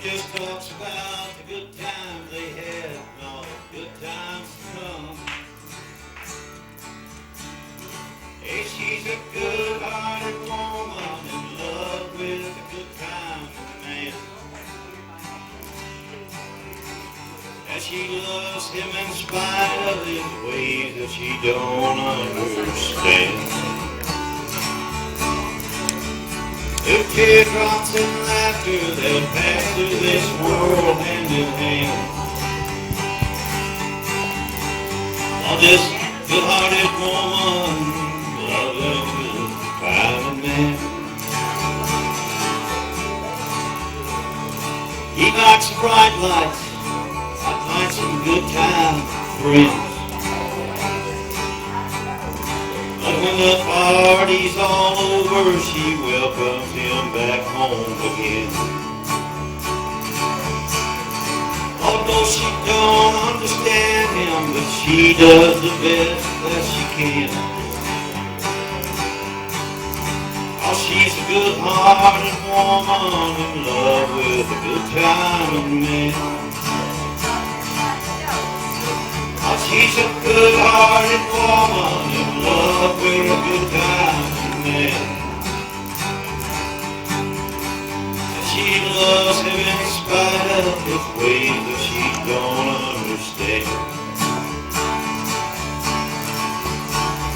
She just talks about the good times they had and all the good times to come. Hey, she's a good-hearted woman in love with a good time man. And she loves him in spite of his ways that she don't understand. If teardrops and laughter, they'll pass through this world hand in hand. Oh, this good-hearted woman, loving a good kind man. He likes bright lights, I find some good time friends. But when the party's all over, she welcomes him back home again. Although she don't understand him, but she does the best that she can. Oh, she's a good-hearted woman in love with a good-timing man. Oh, she's a good-hearted woman in love with a good-timing man. And she loves him in spite of his ways that she don't understand.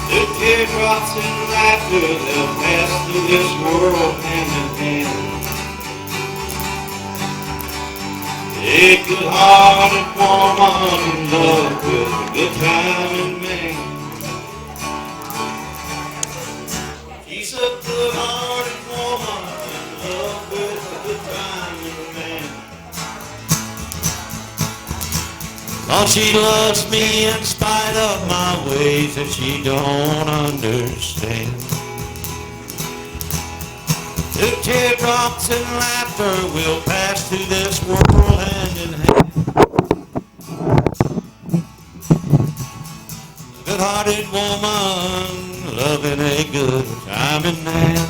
The teardrops and laughter, they'll pass through this world hand in hand. A good-hearted woman in love with a good-timing man. She's a good-hearted woman in love with a good-timing man. Oh, she loves me in spite of my ways that she don't understand. The teardrops and laughter will pass through this world hand in hand. Good-hearted woman, loving a good-timing man.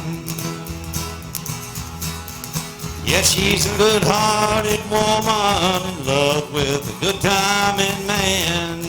Yes, she's a good-hearted woman in love with a good-timing man.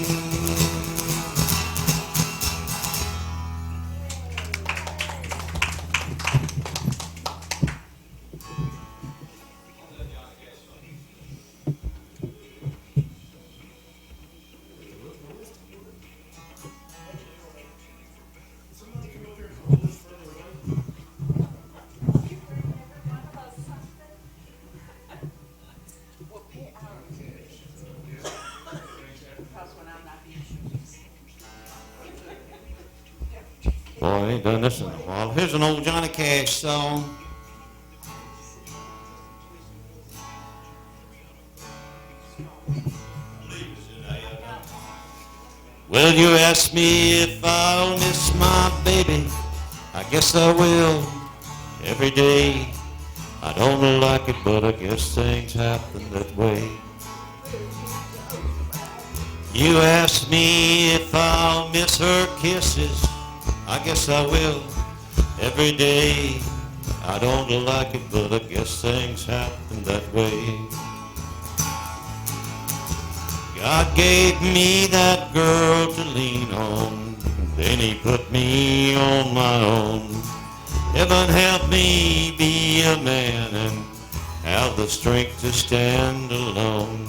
Boy, I ain't done this in a while. Here's an old Johnny Cash song. Well, you ask me if I'll miss my baby. I guess I will every day. I don't like it, but I guess things happen that way. You ask me if I'll miss her kisses. I guess I will every day. I don't like it, but I guess things happen that way. God gave me that girl to lean on, then he put me on my own. Heaven help me be a man and have the strength to stand alone.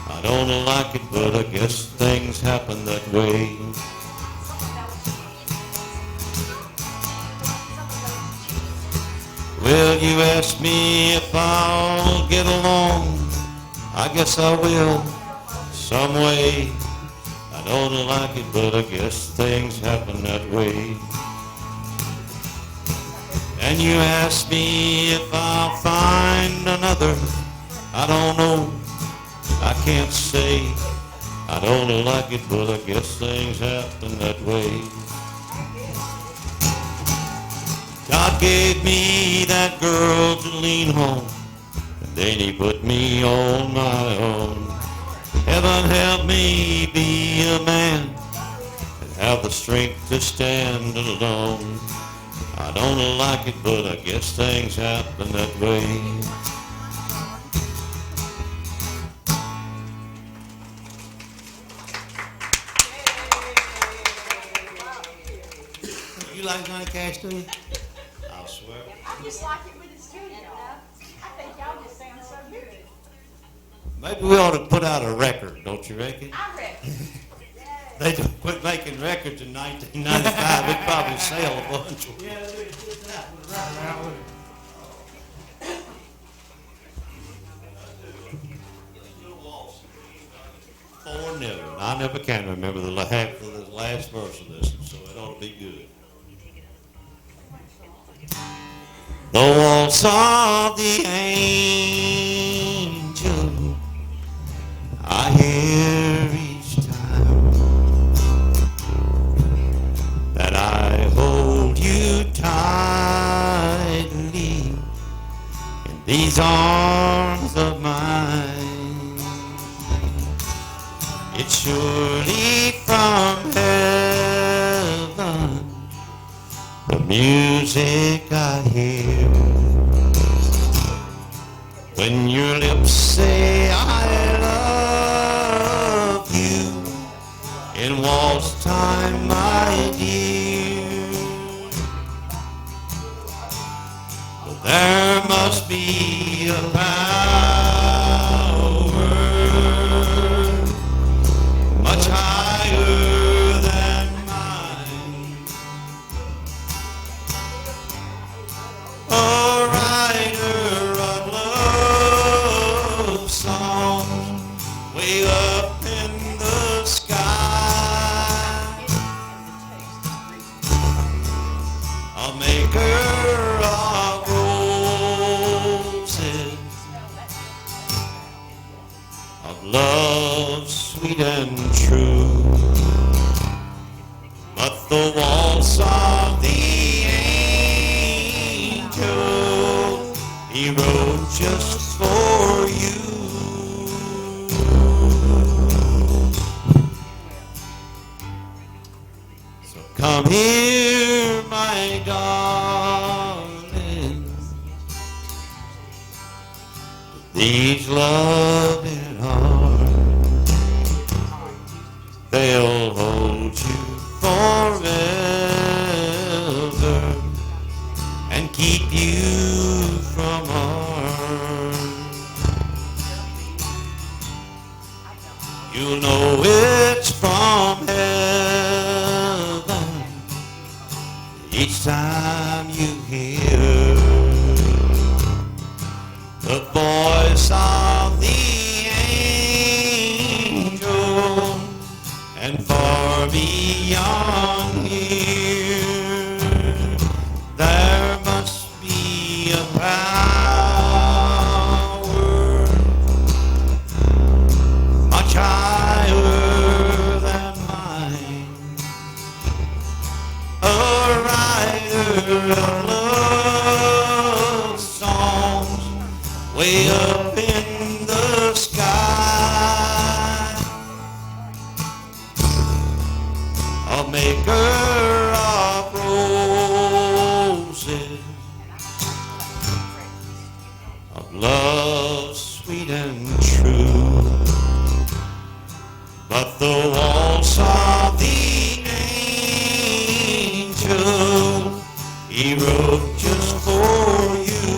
I don't like it, but I guess things happen that way. Well, you ask me if I'll get along. I guess I will, some way. I don't like it, but I guess things happen that way. And you ask me if I'll find another. I don't know, I can't say. I don't like it, but I guess things happen that way. God gave me that girl to lean on, and then he put me on my own. Heaven help me be a man and have the strength to stand alone. I don't like it, but I guess things happen that way. like Johnny Cash, do you? I swear. I just like it with his tune, y'all. I think y'all just sound so good. Maybe we ought to put out a record, don't you reckon? I reckon. They quit making records in 1995. We'd probably sell a bunch. Yeah, we did that with a record out with it. Or never. I never can remember the half of the last verse of this, so it ought to be good. The waltz of the angel I hear each time that I hold you tightly in these arms of mine. It's surely from heaven, the music I hear when your lips say I love you in waltz time, my dear. But there must be a power much higher than mine, a writer of love songs way up in the sky, a maker of roses, of love sweet and true. But the waltz of the angel he wrote just for you. So come here, my darling, these loving arms, they'll hold you forever and keep you from harm. You'll know it's from heaven each time you hear the voice of the angel, and far beyond here there must be a power much higher than mine, a writer of love songs way up in the sky, a maker of roses, of love sweet and true. But the waltz of the angel he wrote just for you.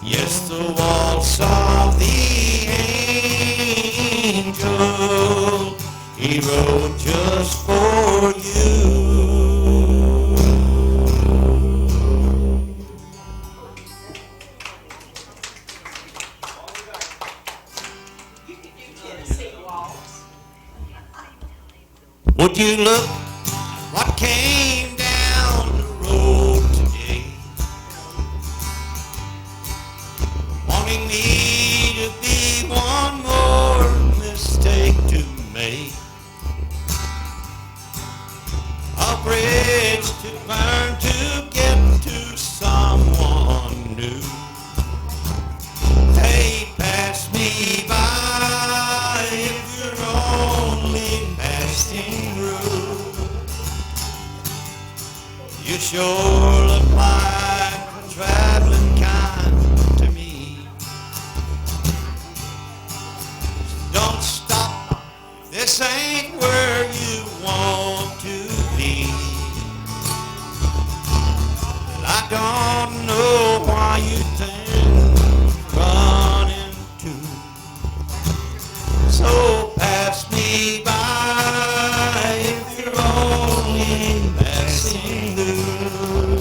Yes, the waltz of the angel he wrote just for you. You can do Tennessee waltz. Would you look what came down the road today, wanting me to be one more mistake to make, a bridge to burn to get to someone new. Hey, pass me by if you're only passing through. don't know why you think running to. So pass me by if you're only passing through.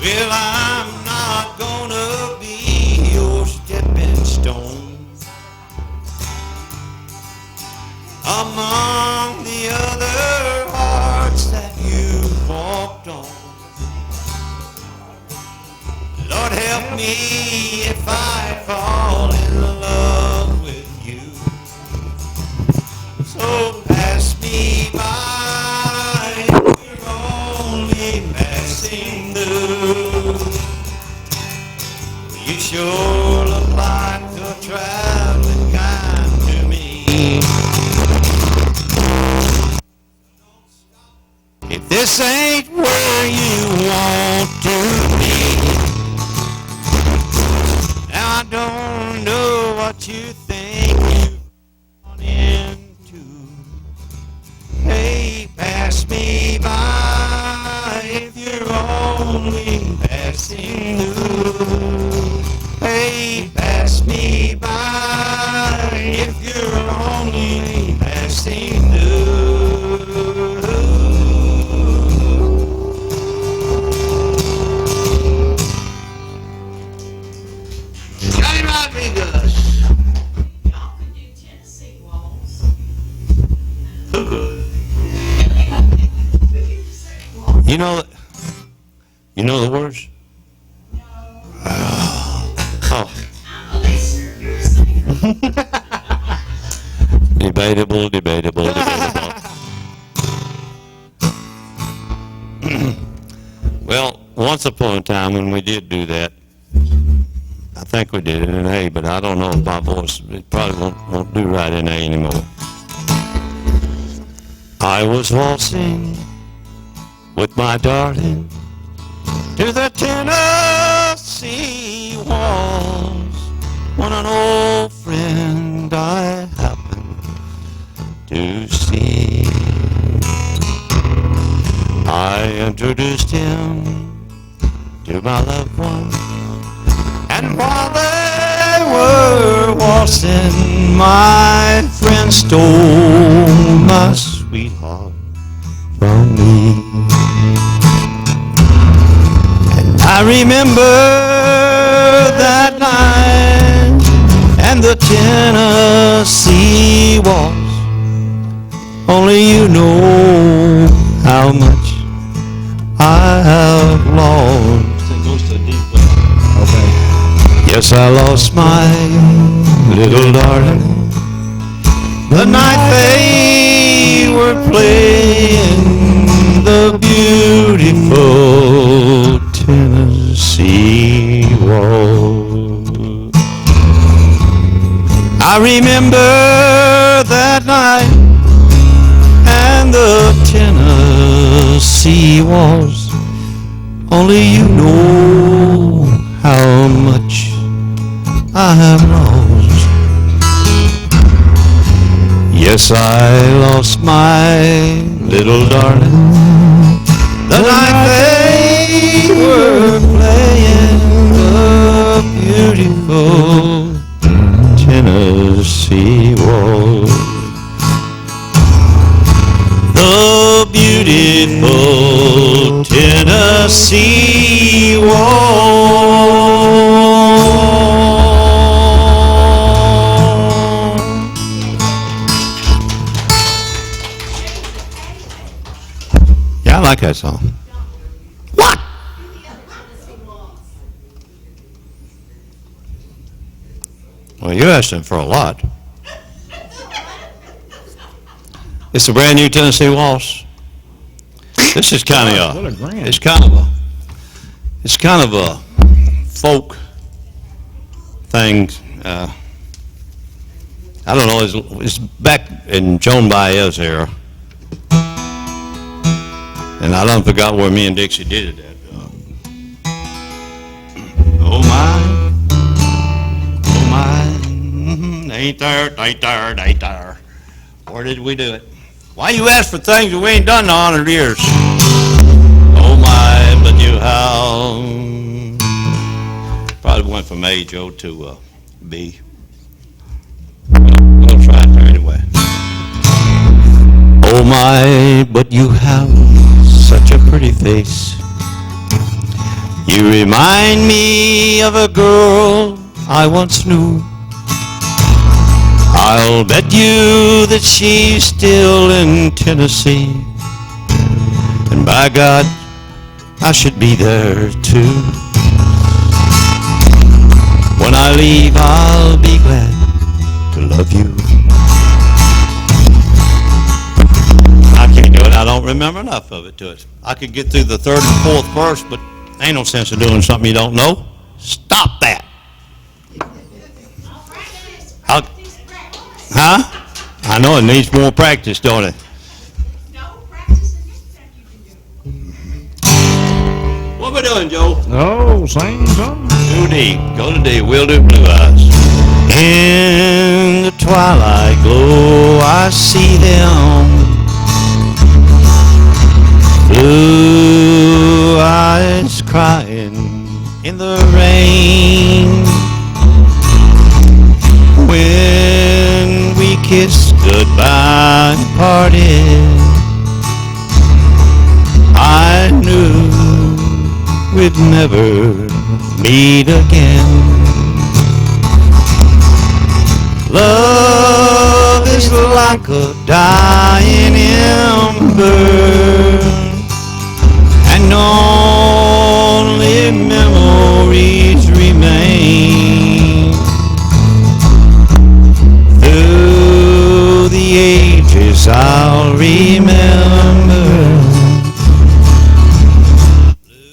Well, I'm not gonna be your stepping stone among the other hearts that you walked on. Lord, help me if I fall in love with you. So pass me by if you're only passing through. You sure look like a traveling kind to me. If this ain't where you want to be, now I don't know what you think you've gone into. Hey, pass me by if you're only passing through. Hey, pass me by if you're only passing through. Johnny Rodriguez. Y'all can do Tennessee walls. You know the words? Oh. I'm a listener, you're a singer. Debatable. Well, once upon a time when we did do that, I think we did it in A, but I don't know if my voice, it probably won't do right in A anymore. I was waltzing with my darling to the Tennessee walls when an old friend I happened to see. I introduced him to my loved one, and while they were waltzing, my friend stole my sweetheart from me. And I remember that night and the Tennessee waltz. Only you know how much I have lost. It goes to a deep place. Okay. Yes, I lost my little darling the night they were playing the beautiful Tennessee waltz. I remember that night and the Tennessee waltz. Only you know how much I have lost. Yes, I lost my little darling the night they were playing the beautiful Tennessee waltz. The beautiful Tennessee waltz. Yeah, I like that song. What? Well, you're asking for a lot. It's a brand new Tennessee waltz. This is kind of What a grand. it's kind of a folk thing. I don't know. It's back in Joan Baez's era, and I don't forgot where me and Dixie did it at. Oh my, ain't there, ain't there, ain't there. Where did we do it? Why you ask for things that we ain't done in 100 years? Oh my, but you how. Probably went from A, Joe, to B. We'll try it there anyway. Oh my, but you have such a pretty face. You remind me of a girl I once knew. I'll bet you that she's still in Tennessee. And by God, I should be there too. When I leave, I'll be glad to love you. I can't do it. I don't remember enough of it to it. I could get through the third and fourth verse, but ain't no sense of doing something you don't know. Stop that. Huh? I know it needs more practice, don't it? No, practice the next time you can do it. What we doing, Joe? Oh, sing something. Do D. Go to D. We'll do Blue Eyes. In the twilight glow, I see them. Blue eyes crying in the rain. When we kissed goodbye and parted, I knew we'd never meet again. Love is like a dying ember, and only memories remain. Through the ages I'll remember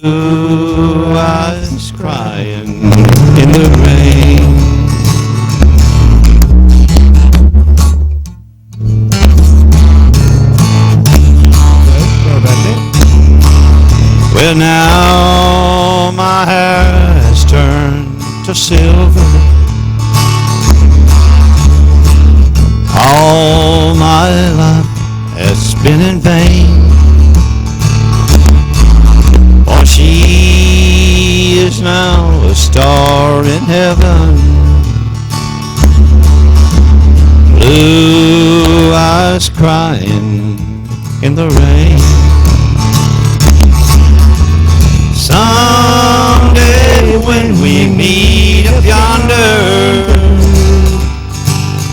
blue eyes crying in the rain. Well, now my hair has turned to silver. All my life has been in vain. For she is now a star in heaven. Blue eyes crying in the rain. Someday when we meet up yonder,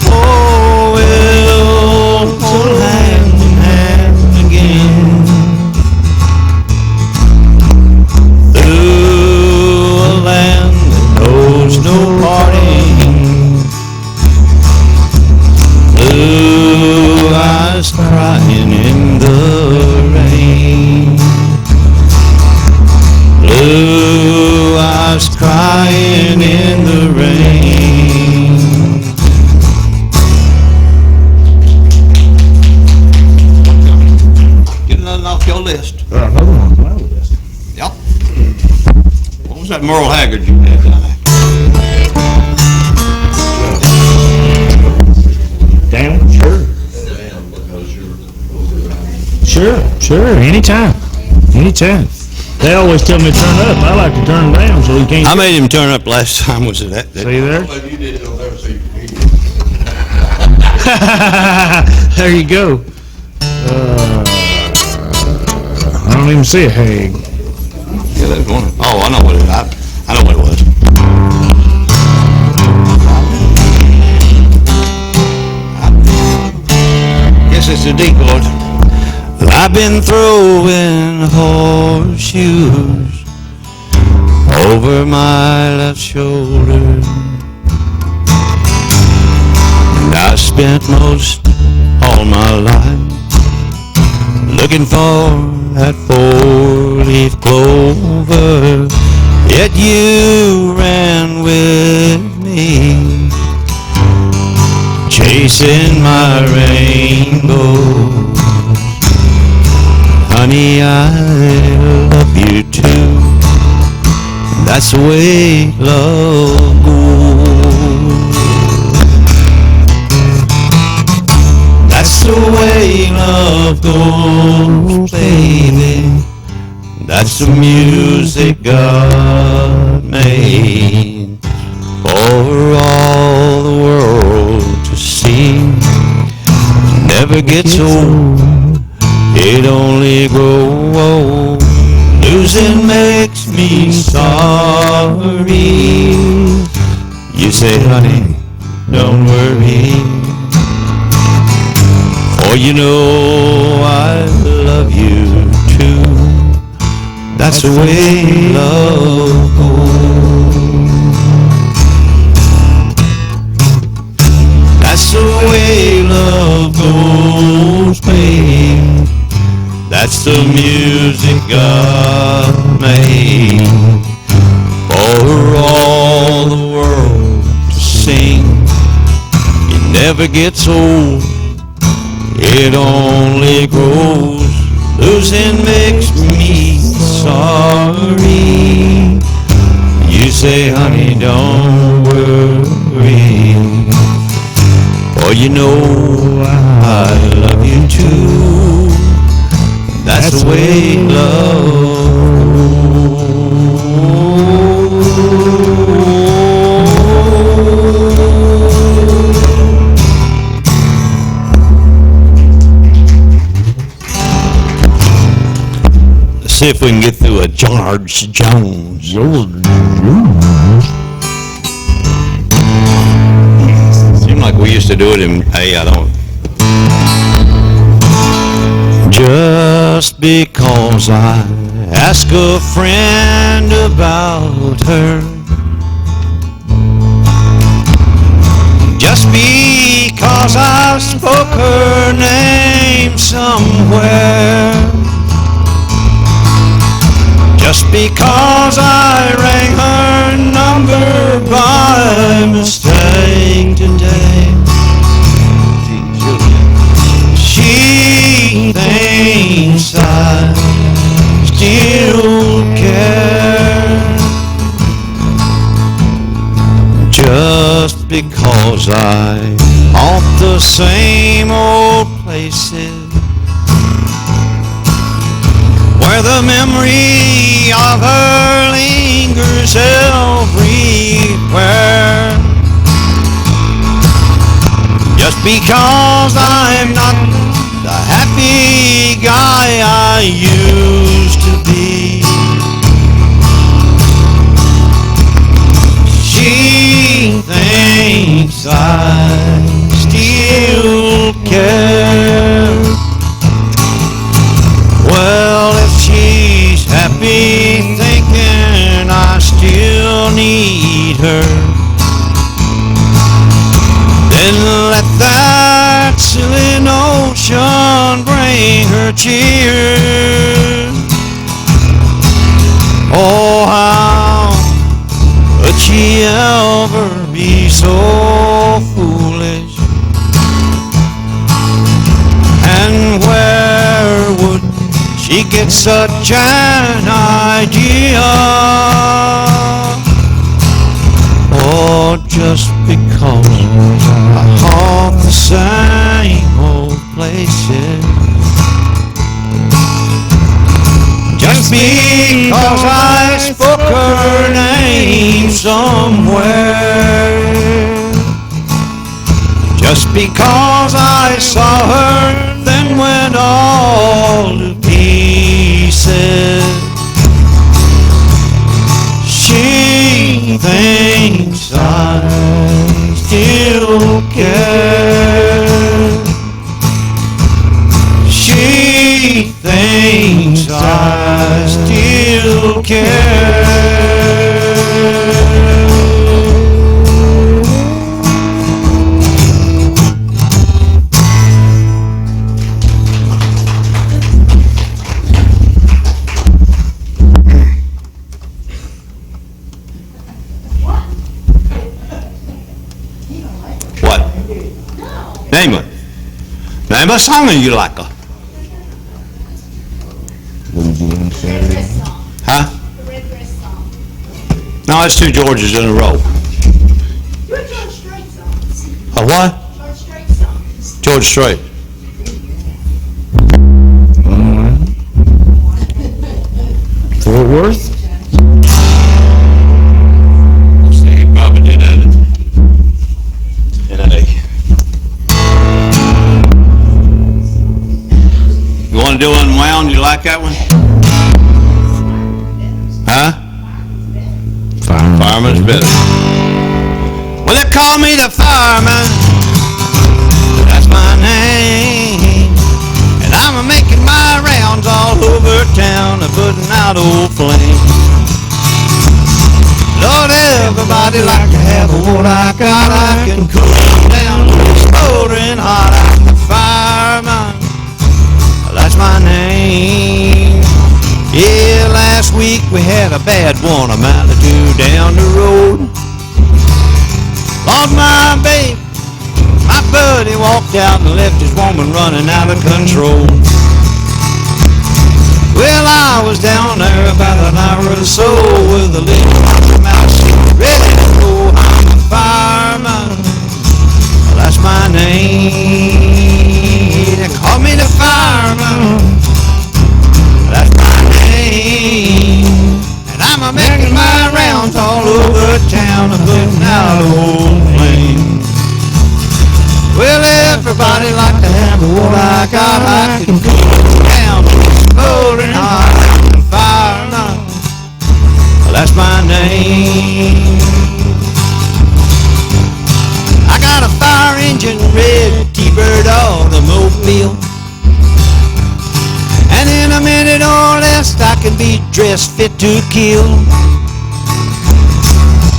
oh, we'll hold hand in hand again. Through a land that knows no parting, blue eyes crying in the rain. Blue eyes crying in the rain. Get nothing off your list. Another one on my list. Yep. What was that Merle Haggard you had tonight? Damn, sure, anytime. They always tell me to turn up. I like to turn down so he can't. I made him turn up last time. Was it that? See there? Well, you did it over there, so you can hear it. There you go. I don't even see a Hague. Yeah, that's one. Oh, I know what it is. I know what it was. Guess it's a D chord. I've been throwing horseshoes over my left shoulder, and I spent most all my life looking for that four-leaf clover, yet you ran with me, chasing my rainbow. Honey, I love you too. That's the way love goes. love goes, baby. That's the music God made for all the world to see. Never gets old, it only grows. Losing makes me sorry. You say, honey, don't worry, for you know I love you too. That's the way love goes. That's the way love goes, babe. That's the music God made for all the world to sing. It never gets old, it only grows. Losing makes me sorry. You say, honey, don't worry, for you know I love you too. That's the way love. See if we can get through a George Jones. Seemed like we used to do it in I don't. Just because I ask a friend about her, just because I spoke her name somewhere, just because I rang her number by mistake today, she thinks I still care. Just because I haunt the same old places where the memory of her lingers everywhere. Just because I'm not the happy guy I used to be, she thinks I still care. Well, if she's happy thinking I still need her, then let that silly notion bring her cheer. Oh, how could she ever be so foolish? And where would she get such an idea? Oh, just because I haunt the same old places, just because I spoke her name somewhere, just because I saw her then went all to pieces, she thinks I still care. She thinks I still care. What? Name it. Name a song you like. Red dress song. Huh? The red dress song. No, it's two Georges in a row. Do a George Strait song. A what? George Strait song. George Strait. Fort Worth? He probably did that in a. You want to do Unwound? You like that one? Huh? Fireman's better. Well, they call me the fireman. That's my name. And I'm making my rounds all over town, putting out old flames. Lord, everybody like to have what I got. I can cool them down when it's smoldering hot. I'm the fireman. That's my name. Yeah, last week we had a bad one, a mile or two down the road. Lost my babe. My buddy walked out and left his woman running out of control. Well, I was down there about an hour or so with a little mouse ready to go. I'm a fireman. That's my name. They call me the fireman. That's my name. And I'm making my rounds all over town, putting out old flames. Well, everybody like to have what I got. I can cool it down, smoldering hot. I'm fireman. That's my name. I got a fire engine red T-Bird automobile. And in a minute or less I can be dressed fit to kill.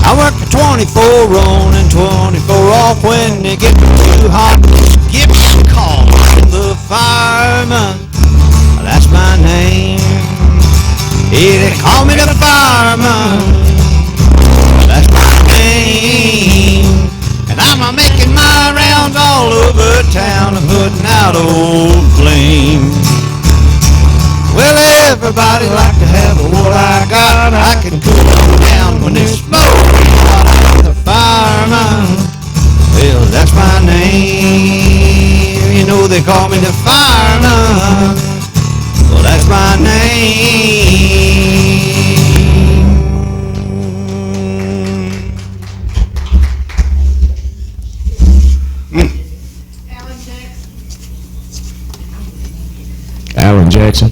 I work for 24 on and 24 off. When they get too hot, give me a call. I'm the fireman. That's my name. Yeah, they call me the fireman. That's my name. And I'm making my rounds all over town, putting out old flames. Well, everybody like to have what I got. I can cool them down when it's smoking hot. I'm the fireman. Well, that's my name. You know they call me the fireman. Well, that's my name. Alan Jackson.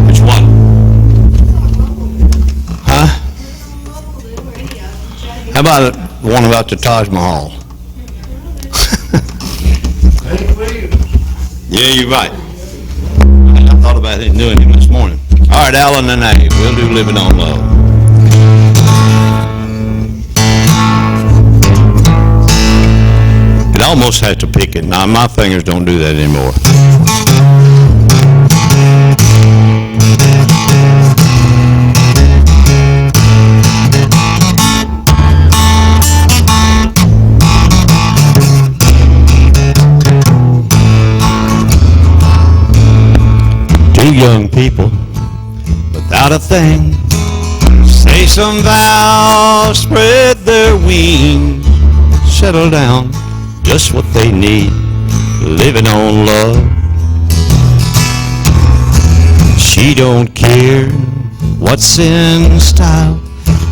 Which one? Huh? How about the one about the Taj Mahal? Yeah, you're right. I thought about doing him this morning. All right, Alan and A, we'll do Living on Love. It almost has to pick it. Now, my fingers don't do that anymore. Two young people without a thing say some vows, spread their wings, settle down, just what they need, living on love. She don't care what's in style,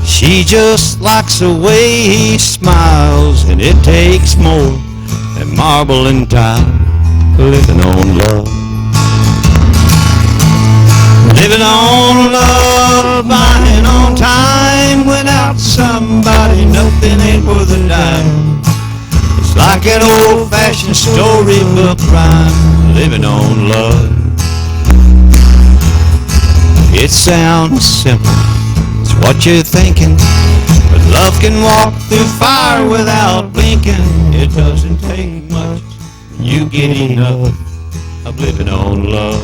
she just likes the way he smiles, and it takes more than marble and tile, living on love. Living on love, buying on time, without somebody nothing ain't worth a dime. It's like an old-fashioned storybook rhyme, living on love. It sounds simple, it's what you're thinking, but love can walk through fire without blinking. It doesn't take much when you get enough of living on love.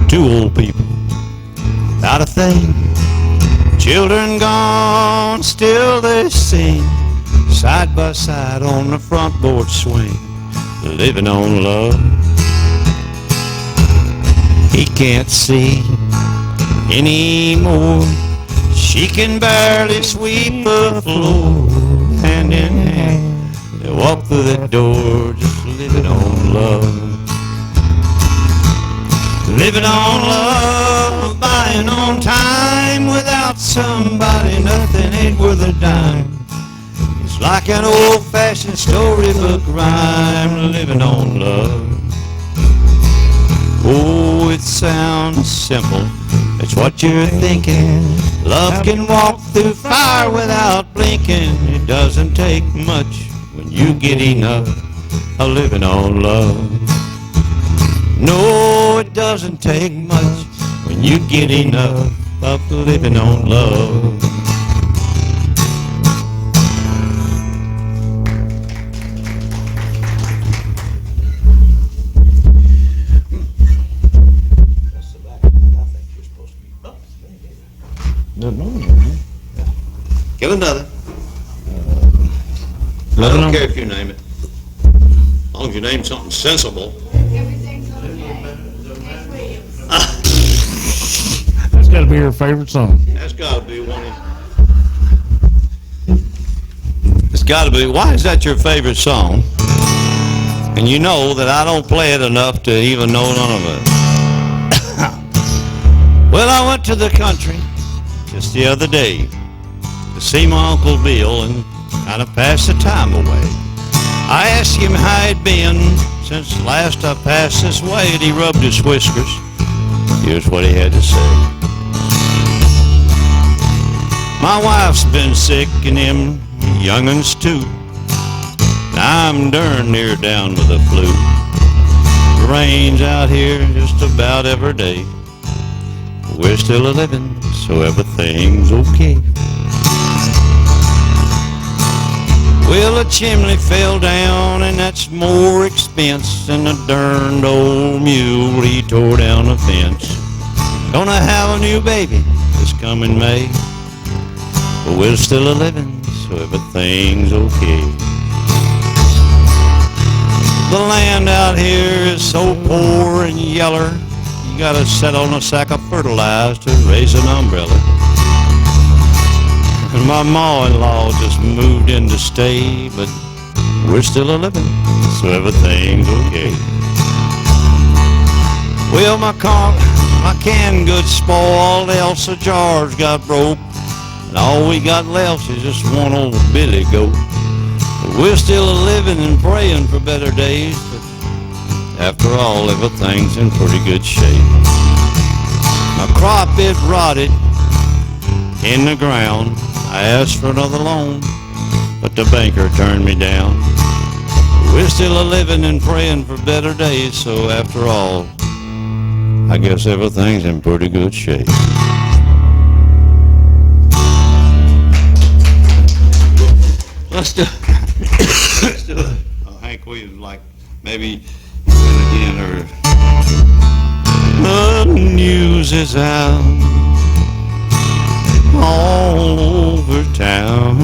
Two old people, without a thing, children gone, still they sing, side by side on the front porch swing, living on love. He can't see anymore. She can barely sweep the floor. Hand in hand, they walk through that door, just living on love. Living on love, buying on time. Without somebody, nothing ain't worth a dime. It's like an old-fashioned storybook rhyme, living on love. Oh, it sounds simple, it's what you're thinking. Love can walk through fire without blinking. It doesn't take much when you get enough of living on love. No, it doesn't take much when you get enough of living on love. Give another. I don't care if you name it. As long as you name something sensible. Everything's okay. Hank Williams. That's got to be her favorite song. That's got to be one of... It's got to be... Why is that your favorite song? And you know that I don't play it enough to even know none of it. Well, I went to the country just the other day to see my Uncle Bill and kind of pass the time away. I asked him how he'd been since last I passed this way, and he rubbed his whiskers. Here's what he had to say. My wife's been sick and them young'uns too. I'm darn near down with the flu. It rains out here just about every day. We're still a-living, so everything's okay. Well, a chimney fell down, and that's more expense than a darned old mule. He tore down the fence. Gonna have a new baby this coming May. But we're still a-living, so everything's okay. The land out here is so poor and yeller. You gotta set on a sack of fertilizer to raise an umbrella. And my ma-in-law just moved in to stay, but we're still a-living, so everything's okay. Well, my canned goods spoiled, Elsa jars got broke, and all we got left is just one old billy goat. But we're still a-living and praying for better days, but after all, everything's in pretty good shape. My crop, it rotted in the ground. I asked for another loan, but the banker turned me down. We're still a-living and praying for better days, so after all, I guess everything's in pretty good shape. Let's do Hank Williams, like maybe again, or the news is out all over town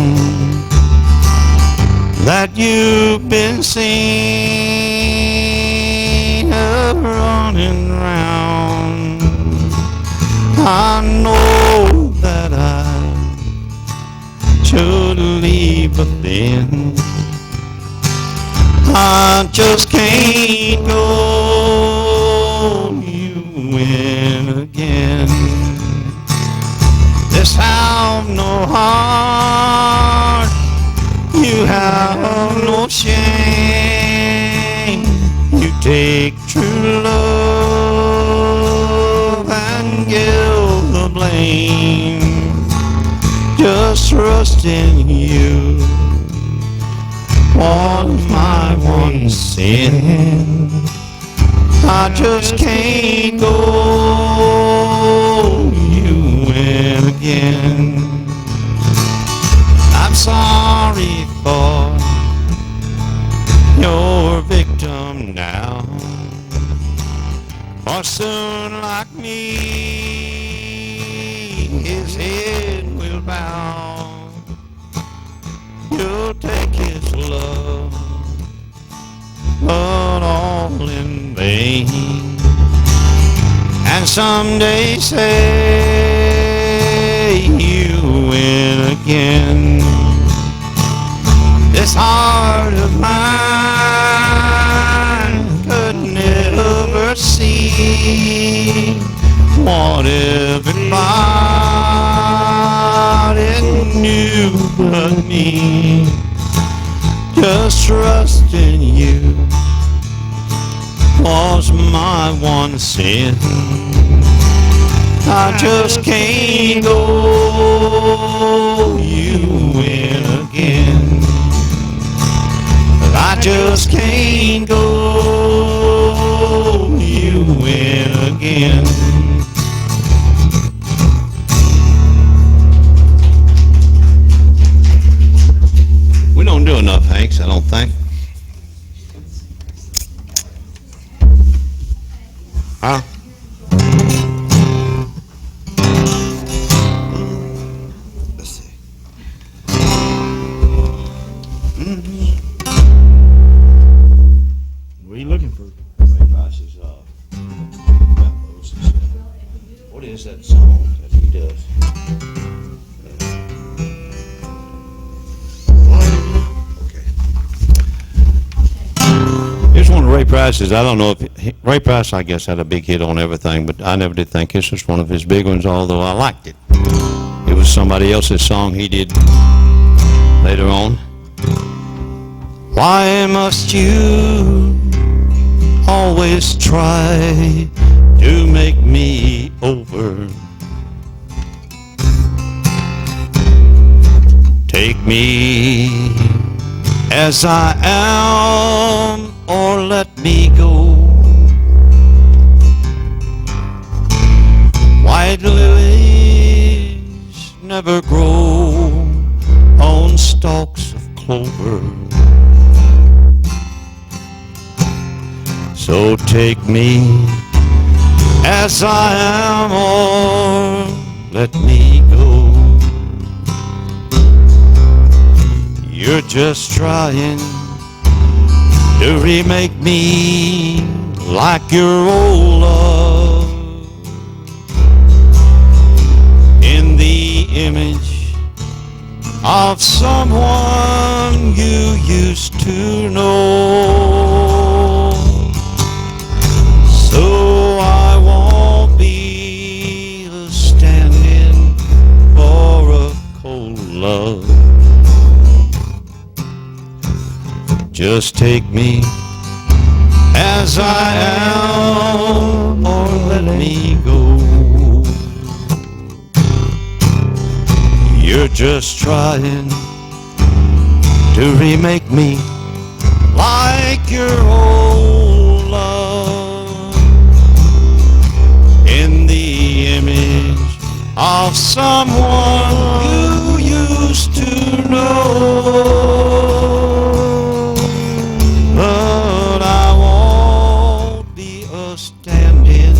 that you've been seen running round. I know that I should leave, but then I just can't go. You win again. This have no heart, you have no shame. You take true love and give the blame. Just trust in you was my one sin. I just can't go. You win again. I'm sorry for your victim now, for soon like me his head will bow. You'll take his love sing, and someday say you win again. This heart of mine could never see what everybody knew but me. Just trust in you was my one sin. I just can't go, you win again. I just can't go, you win again. We don't do enough, Hanks, I don't think. Huh? Let's see. What are you looking for? What is that song that he does? Okay. Here's one of Ray Price's. I don't know if Ray Price, I guess, had a big hit on everything, but I never did think this was one of his big ones, although I liked it. It was somebody else's song he did later on. Why must you always try to make me over? Take me as I am, or let me go. White lilies never grow on stalks of clover. So take me as I am, or let me go. You're just trying to remake me like your old love, in the image of someone you used to know. So I won't be a stand-in for a cold love. Just take me as I am, or let me go. You're just trying to remake me like your old love, in the image of someone you used to know. But I won't be a stand-in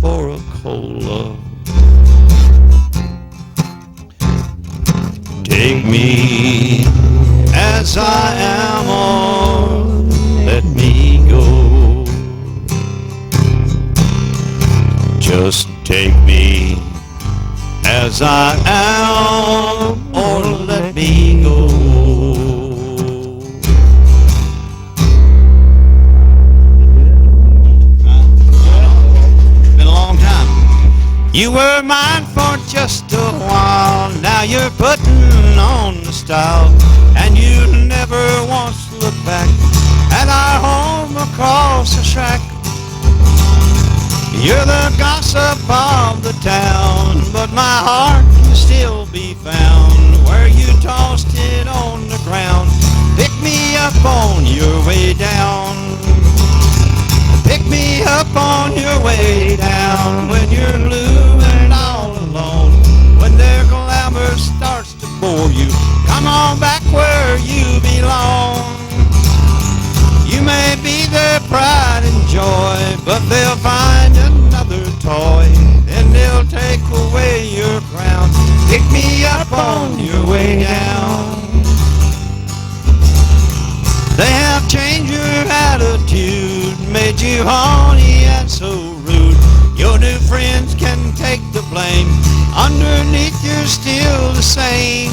for a cold love. Take me as I am, or let me go. Just take me as I am, or let me go. You were mine for just a while, now you're putting on the style, and you never once look back at our home across the track. You're the gossip of the town, but my heart can still be found where you tossed it on the ground. Pick me up on your way down. Pick me up on your way down when you're blue and all alone. When their glamour starts to bore you, come on back where you belong. You may be their pride and joy, but they'll find another toy, and they'll take away your crown. Pick me up on your way down. They have changed your attitude, underneath you're still the same.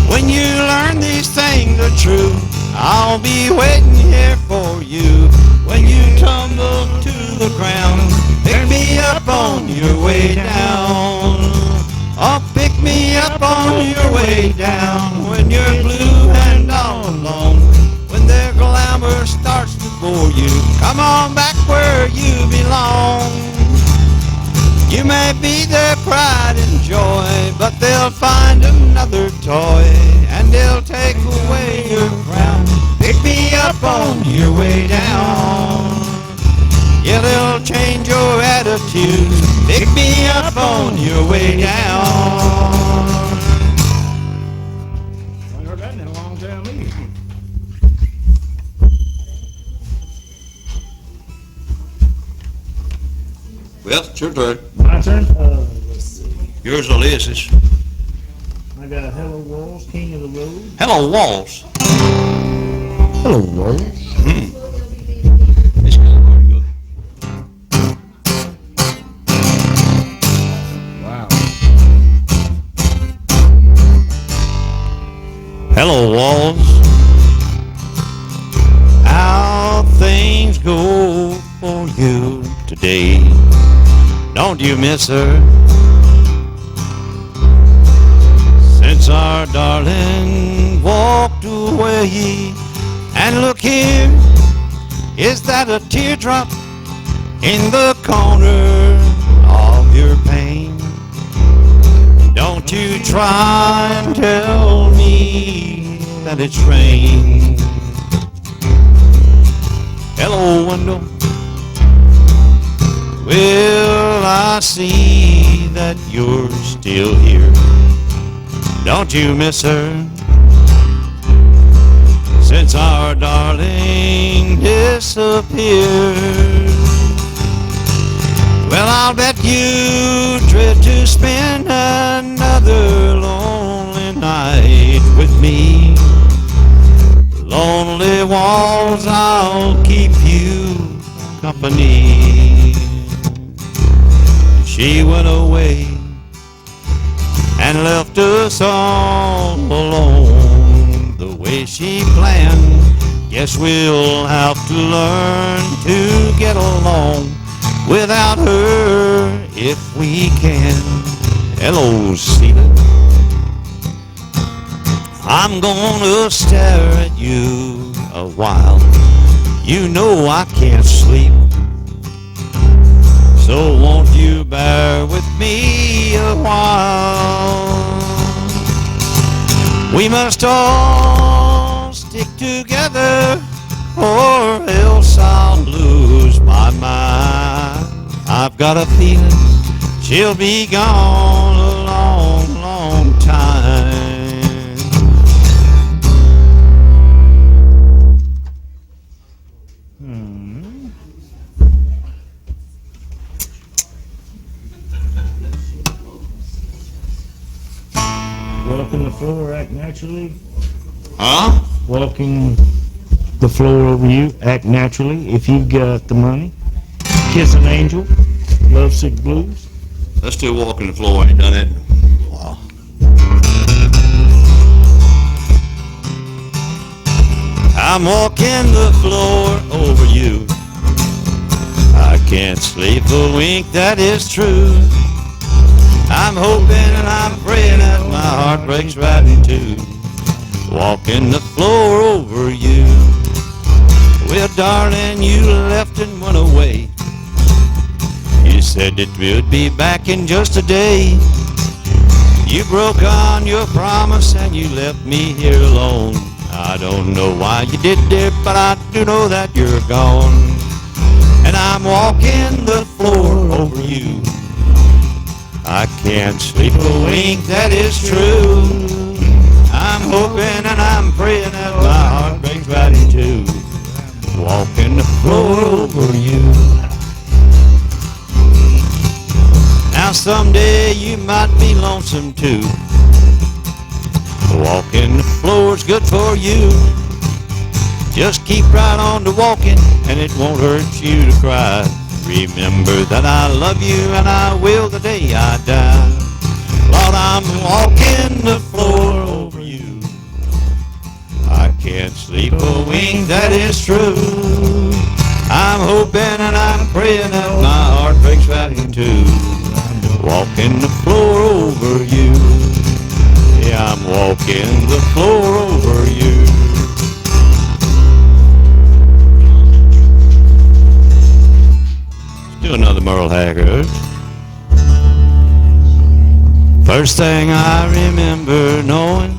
When you learn these things are true, I'll be waiting here for you. When you tumble to the ground, pick me up on your way down. Oh, pick me up on your way down. When you're blue and all alone, when their glamour starts to bore you, come on back where you belong. You may be their pride and joy, but they'll find another toy, and they'll take away your crown. Pick me up on your way down. Yeah, they'll change your attitude. Pick me up on your way down. I heard that in a long time either. Well, it's your turn. My turn? Let's see. Yours or Liz's. I got Hello Walls, King of the Road. Hello, Walls. Hello Walls. It's kind of hard to go. Wow. Hello, Walls. How things go for you today? Don't you miss her? Since our darling walked away. And look here, is that a teardrop in the corner of your pain? Don't you try and tell me that it's rain. Hello, window. Well, I see that you're still here. Don't you miss her? Since our darling disappeared. Well, I'll bet you dread to spend another lonely night with me. Lonely Walls, I'll keep you company. She went away and left us all alone the way she planned. Guess we'll have to learn to get along without her if we can. Hello, Sheila. I'm gonna stare at you a while. You know I can't sleep, so won't you bear with me a while? We must all stick together, or else I'll lose my mind. I've got a feeling she'll be gone a long, long time. Walking the floor, act naturally. Huh? Walking the floor over you, act naturally. If you've got the money. Kiss an Angel, Lovesick Blues. Let's do walking the floor. I ain't done it. Wow. I'm walking the floor over you. I can't sleep a wink, that is true. I'm hoping and I'm praying that my heart breaks right in two. Walking the floor over you. Well, darling, you left and went away. You said that we'd be back in just a day. You broke on your promise and you left me here alone. I don't know why you did it, but I do know that you're gone. And I'm walking the floor over you. I can't sleep a wink, that is true. I'm hoping and I'm praying that my heart breaks right in two. Walking the floor over you. Now someday you might be lonesome too. Walking the floor's good for you. Just keep right on to walking and it won't hurt you to cry. Remember that I love you and I will the day I die. Lord, I'm walking the floor over you. I can't sleep a wink, that is true. I'm hoping and I'm praying that my heart breaks right in two. Walking the floor over you. Yeah, I'm walking the floor over you. Let's do another Merle Haggard. First thing I remember knowing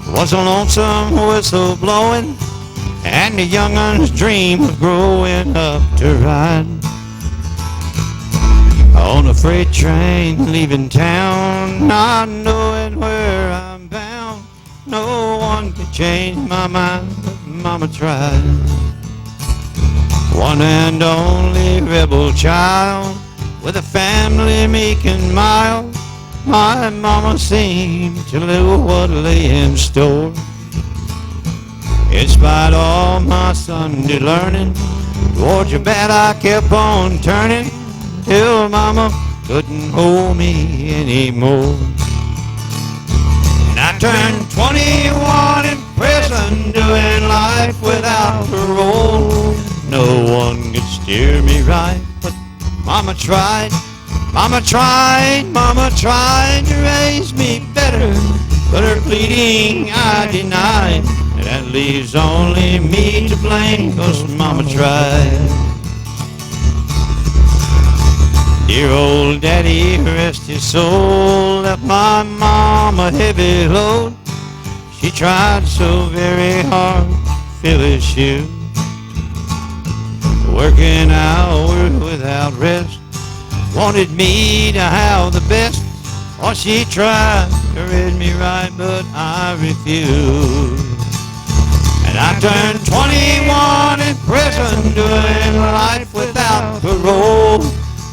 was a lonesome whistle blowing, and the young'un's dream of growing up to ride on a freight train leaving town, not knowing where I'm bound. No one could change my mind, but Mama tried. One and only rebel child with a family meek and mild, my mama seemed to know what lay in store. In spite of all my Sunday learning, towards your bed I kept on turning, till Mama couldn't hold me anymore. And I turned 21 in prison, doing life without parole. No one could steer me right, but Mama tried. Mama tried to raise me better, but her pleading I denied. And that leaves only me to blame, 'cause Mama tried. Dear old Daddy, rest his soul, left my mom a heavy load. She tried so very hard to fill his shoes, working hours without rest, wanted me to have the best. Oh, she tried to raise me right, but I refused. And I turned 21 in prison, doing life without parole.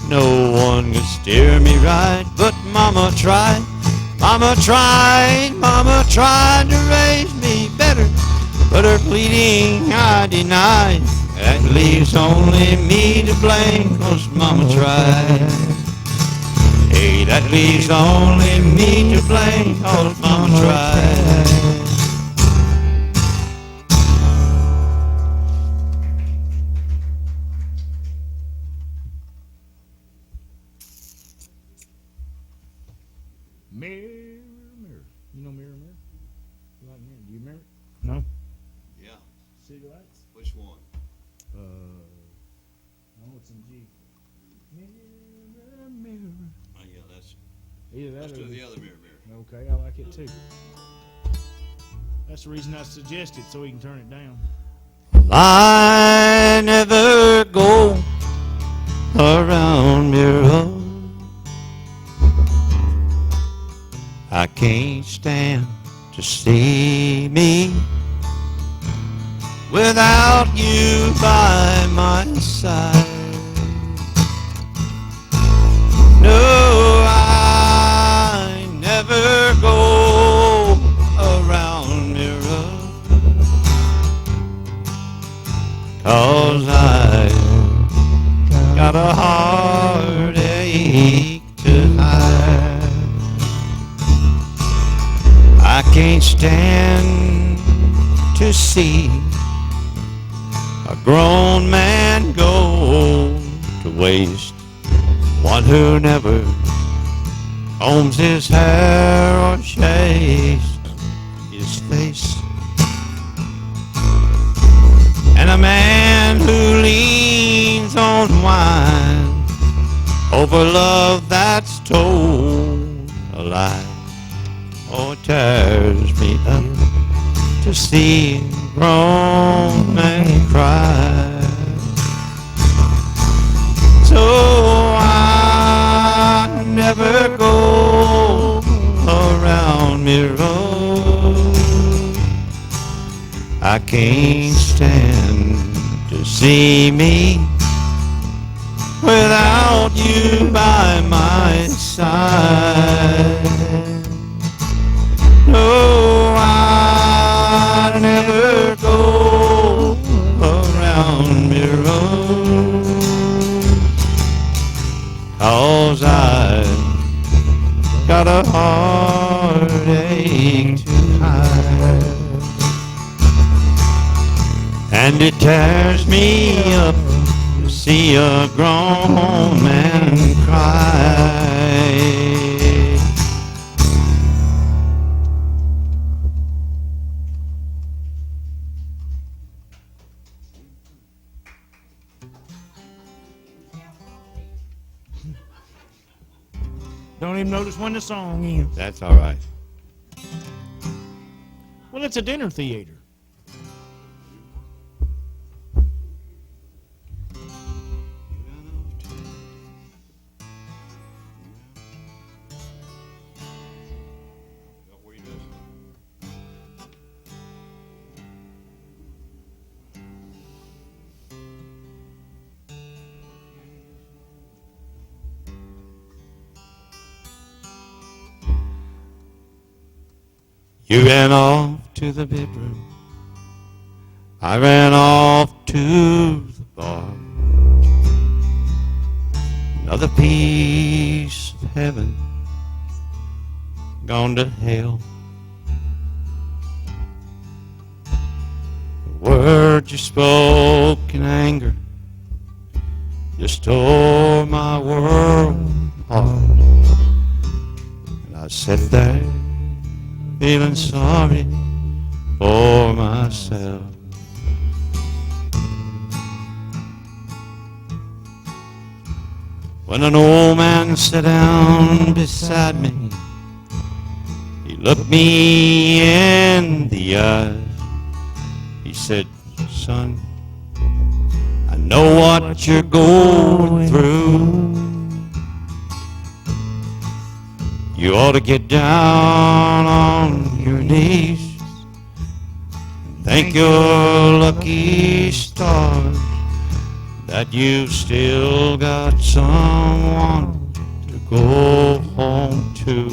No one could steer me right, but Mama tried. Mama tried to raise me better, but her pleading I denied. That leaves only me to blame, 'cause Mama tried. Hey, that leaves only me to blame, 'cause Mama tried. Mirror, mirror. You know mirror, mirror? You like mirror? Do you mirror? No? Yeah, City lights? which one? Oh, it's in G. Mirror, mirror. Oh, yeah, that's. Either that Let's or do the other mirror, mirror. Okay, I like it too. That's the reason I suggested, so we can turn it down. I never go around mirror. I can't stand to see me without you by my side. No, I never go around mirror, 'cause I got a heartache to hide. I can't stand to see a grown man go to waste, one who never combs his hair or shaves his face, and a man who leans on wine over love that's told a lie. Oh, it tears me up to see a grown man cry. So I never go around mirror. I can't stand to see me without you by my side. No, I never go around mirror. seek to hide. And it tears me up to see a grown man cry. Don't even notice when the song ends. That's all right. Well, it's a dinner theater. You ran off to the bedroom. I ran off to the bar. Another piece of heaven gone to hell. The words you spoke in anger just tore my world apart. And I sat there feeling sorry for myself. When an old man sat down beside me, he looked me in the eyes. He said, "Son, I know what you're going through. You ought to get down on your knees and thank your lucky stars that you've still got someone to go home to.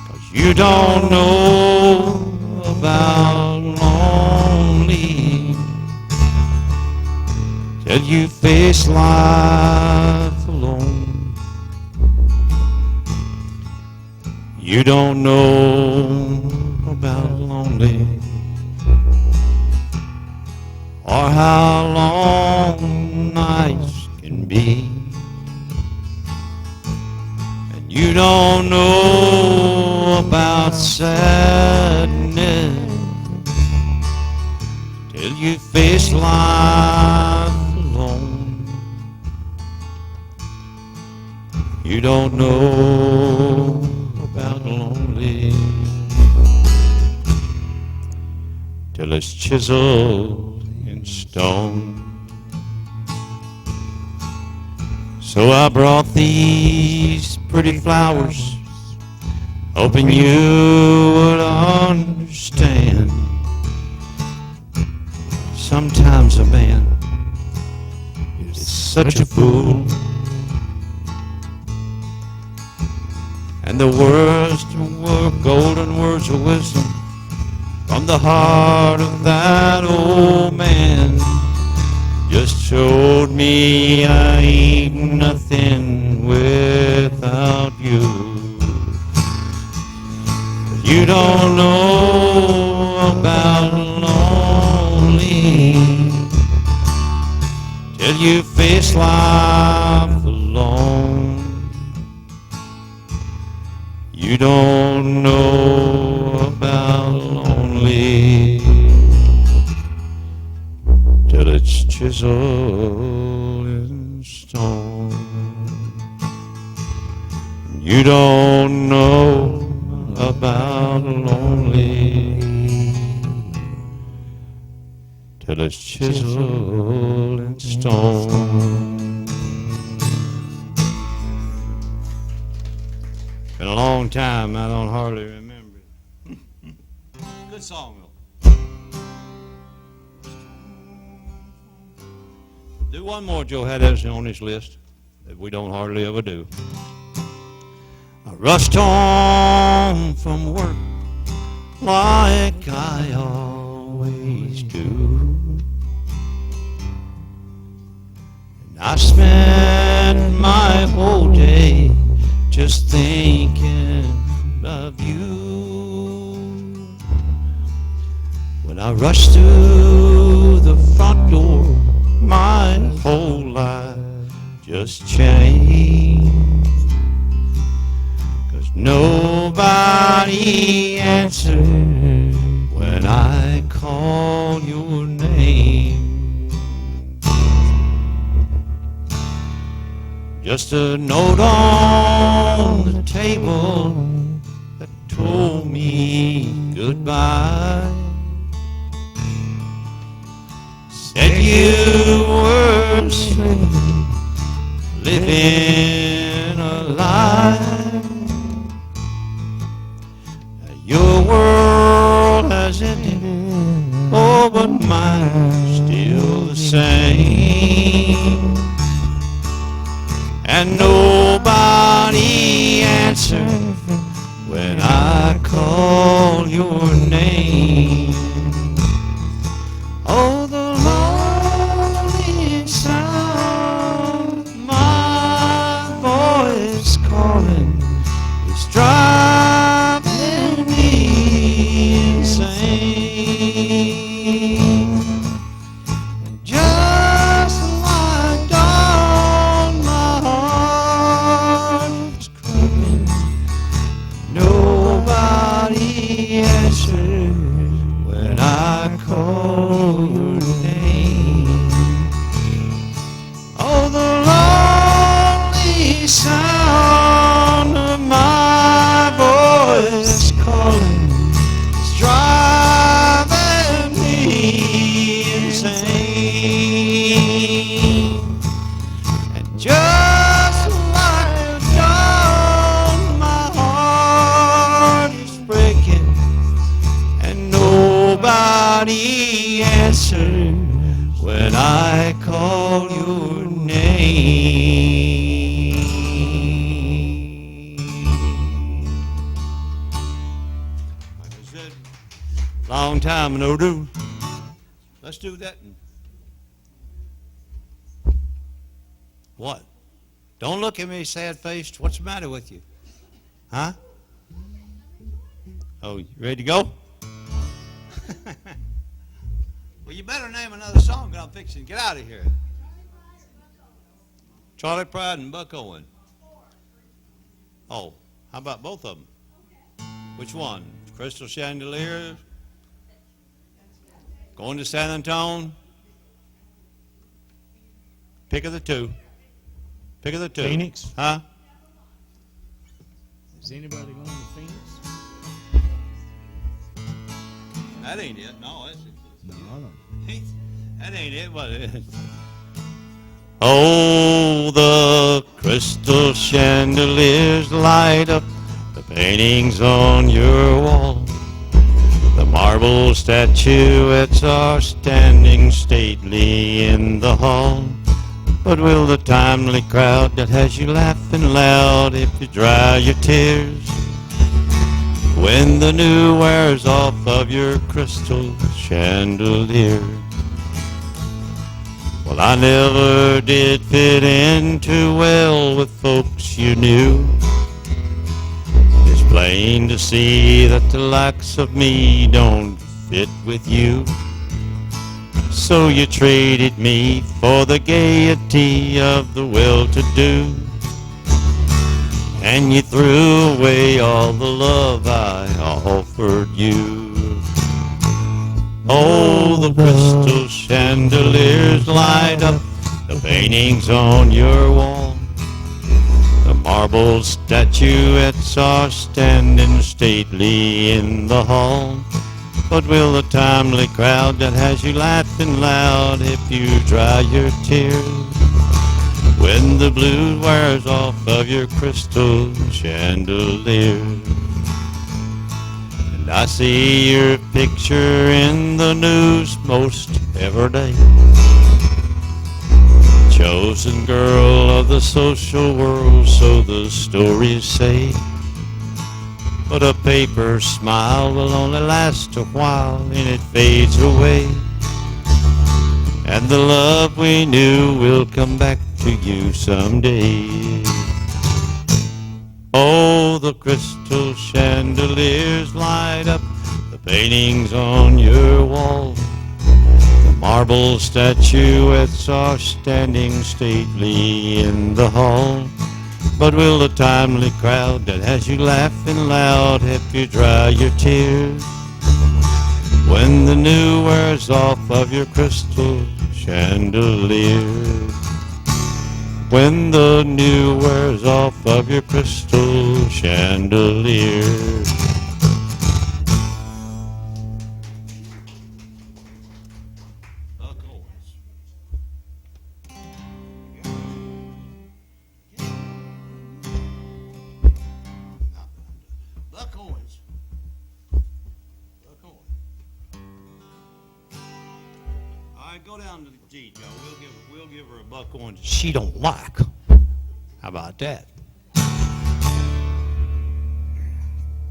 'Cause you don't know about lonely till you face life alone. You don't know about lonely or how long nights can be. And you don't know about sadness till you face life alone. You don't know about lonely till it's chiseled in stone. So I brought these pretty flowers, hoping you would understand. Sometimes a man is such a fool, and the words were golden words of wisdom from the heart of that old man just showed me I ain't nothing without you. You don't know about lonely till you face life alone. You don't know about lonely till it's chiseled in stone. You don't know about lonely till it's chiseled in stone. Been a long time, I don't hardly remember it. Good song, though. Do one more, Joe had us on this list that we don't hardly ever do. I rushed home from work like I always do. And I spent my whole day just thinking of you. When I rushed through the front door, my whole life just changed. 'Cause nobody answered when I called your name. Just a note on the table that told me goodbye. Said you were living a lie. Your world has ended, oh, but mine's still the same. And nobody answered when I call your name. Oh, the lonely sound my voice calling is driving me insane. And just like dawn, my heart's crying. Nobody answers when I call your name. Oh, the lonely sound of my voice calling is driving me insane. And just like dawn, my heart is breaking, and nobody answers when I call your name. Like I said, long time no do. Let's do that. What? Don't look at me sad-faced. What's the matter with you? Huh? Oh, you ready to go? Well, you better name another song, because I'm fixing to get out of here. Charlie Pride and Buck Owen. Oh, how about both of them? Which one? Crystal Chandelier? Going to San Antonio? Pick of the two. Pick of the two. Phoenix? Huh? Is anybody going to Phoenix? That ain't it. No, that's it. No, I don't. That ain't it, what it is. Oh, the crystal chandeliers light up the paintings on your wall. The marble statuettes are standing stately in the hall. But will the timely crowd that has you laughing loud if you dry your tears when the new wears off of your crystal chandelier? Well, I never did fit in too well with folks you knew. It's plain to see that the likes of me don't fit with you. So you traded me for the gaiety of the well-to-do, and you threw away all the love I offered you. Oh, the crystal chandeliers light up the paintings on your wall. The marble statuettes are standing stately in the hall. But will the timely crowd that has you laughing loud if you dry your tears when the blue wears off of your crystal chandelier? And I see your picture in the news most every day. Chosen girl of the social world, so the stories say. But a paper smile will only last a while, and it fades away. And the love we knew will come back to you someday. Oh, the crystal chandeliers light up the paintings on your wall. The marble statuettes are standing stately in the hall. But will the timely crowd that has you laughing loud help you dry your tears when the new wears off of your crystal chandelier? When the new wears off of your crystal chandelier. Buck Owens. Buck Owens. All right, go down to the G, Joe. We'll give her a Buck Owens she don't like. How about that?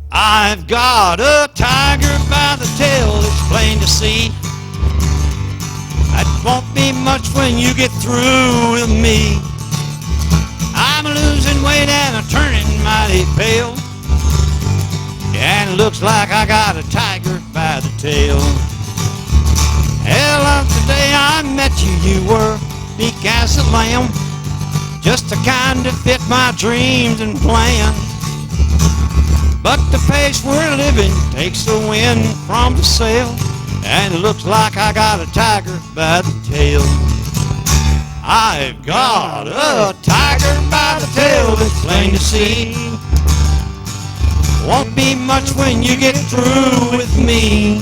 I've got a tiger by the tail, it's plain to see. That won't be much when you get through with me. I'm losing weight and I'm turning mighty pale, and it looks like I got a tiger by the tail. Hell, the day I met you, you were meek as a lamb, just to kind of fit my dreams and plans. But the pace we're living takes the wind from the sail, and it looks like I got a tiger by the tail. I've got a tiger by the tail, it's plain to see. Won't be much when you get through with me.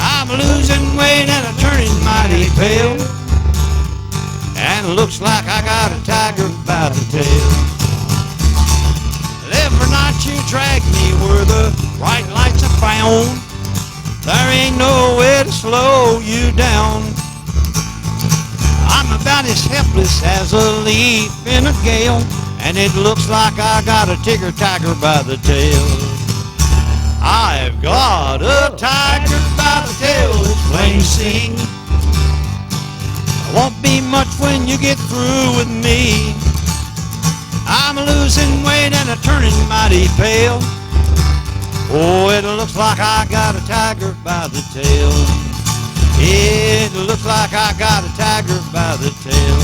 I'm losing weight and I'm turning mighty pale, and it looks like I got a tiger by the tail. Every night you drag me where the bright lights are found. There ain't no way to slow you down. I'm about as helpless as a leaf in a gale, and it looks like I got a tiger by the tail. I've got a tiger by the tail, it's plain to see. Won't be much when you get through with me. I'm losing weight and I'm turning mighty pale. Oh, it looks like I got a tiger by the tail. It looks like I got a tiger by the tail.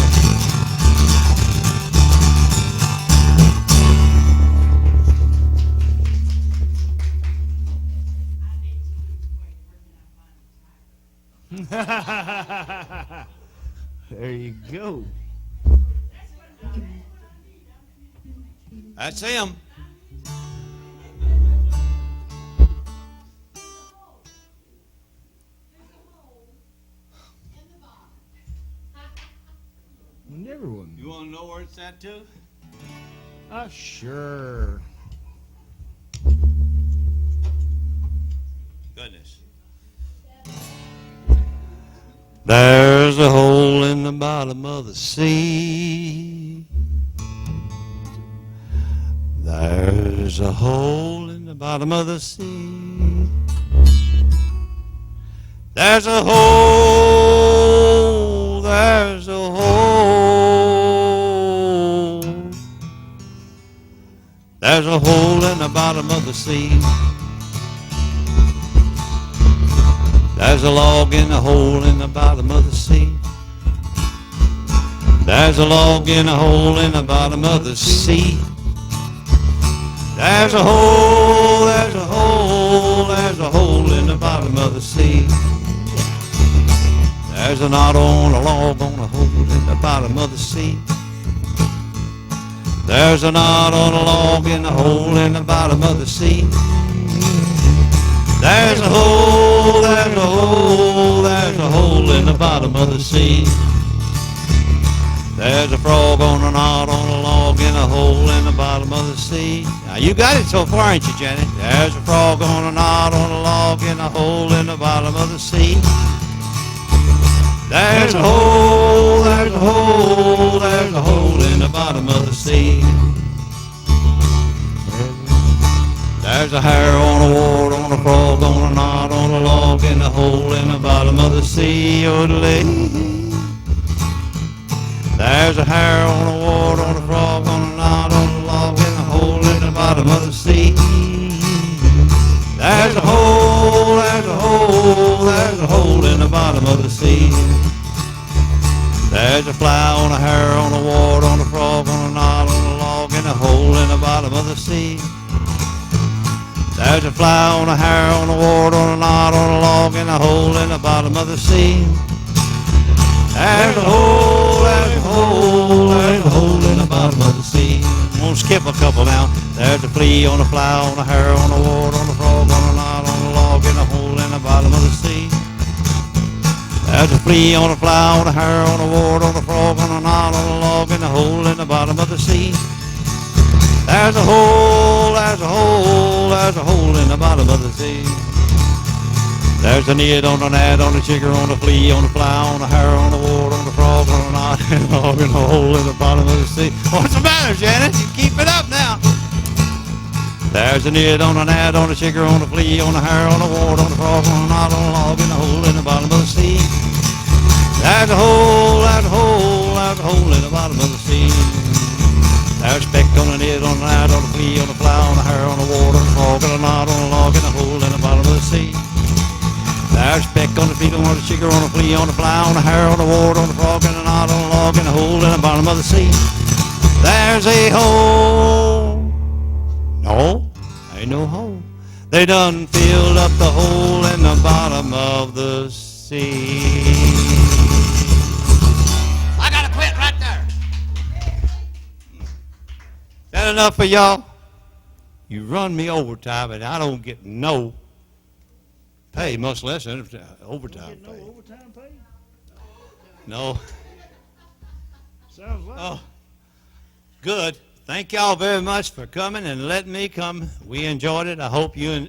There you go. That's him. Never would. You want to know where it's at too? Sure. Goodness. There's a hole in the bottom of the sea. There's a hole in the bottom of the sea. There's a hole, there's a hole. There's a hole in the bottom of the sea. There's a log in a hole in the bottom of the sea. There's a log in a hole in the bottom of the sea. There's a hole, there's a hole, there's a hole in the bottom of the sea. There's a knot on a log on a hole in the bottom of the sea. There's a knot on a log in a hole in the bottom of the sea. There's a hole, there's a hole, there's a hole in the bottom of the sea. There's a frog on a knot on a log in a hole in the bottom of the sea. Now you got it so far, ain't you, Jenny? There's a frog on a knot on a log in a hole in the bottom of the sea. There's a hole, there's a hole, there's a hole in the bottom of the sea. There's a hair on a wart on a frog on a knot on a log in a hole in the bottom of the sea. Oodly. There's a hair on a wart on a frog on a knot on a log in a hole bottom of the sea. There's a hole, there's a hole, there's a hole in the bottom of the sea. There's a fly on a hair, on a wart, on a frog, on a knot, on a log, in a hole in the bottom of the sea. There's a fly on a hair, on a wart, on a knot, on a log, in a hole in the bottom of the sea. There's a hole, there's a hole, there's a hole in the bottom of the sea. I'm gonna skip a couple now. There's a flea on a fly, on a hair, on a wart, on a frog, on a knot, on a log, in a hole in the bottom of the sea. There's a flea on a fly, on a hair, on a wart, on a frog, on a knot, on a log, in a hole in the bottom of the sea. There's a hole, there's a hole, there's a hole in the bottom of the sea. There's a nid on a gnat, on a chigger, on a flea, on a fly, on a hair, on a wart, on a frog, on a knot, and a log, in a hole in the bottom of the sea. What's the matter, Janet? You keep it up now. There's a nid on a gnat, on a chigger, on a flea, on a hair, on a wart, on a frog, on a knot, on a log, in a hole in the bottom of the sea. There's a hole, there's a hole, there's a hole in the bottom of the sea. There's a speck on a nid, on a gnat, on a flea, on a fly, on a hair, on a wart, on a frog, on a knot, on a log, in a hole in the bottom of the sea. There's a speck on a beetle, on a chigger, on a flea, on a fly, on a hair, on a wart, on a frog, and a knot, on a log, in a hole in the bottom of the sea. There's a hole. No, ain't no hole. They done filled up the hole in the bottom of the sea. I gotta quit right there. Is that enough for y'all? You run me overtime and I don't get no pay, much less than overtime pay. overtime pay? No. Sounds like Oh, good. Thank y'all very much for coming and letting me come. We enjoyed it. I hope you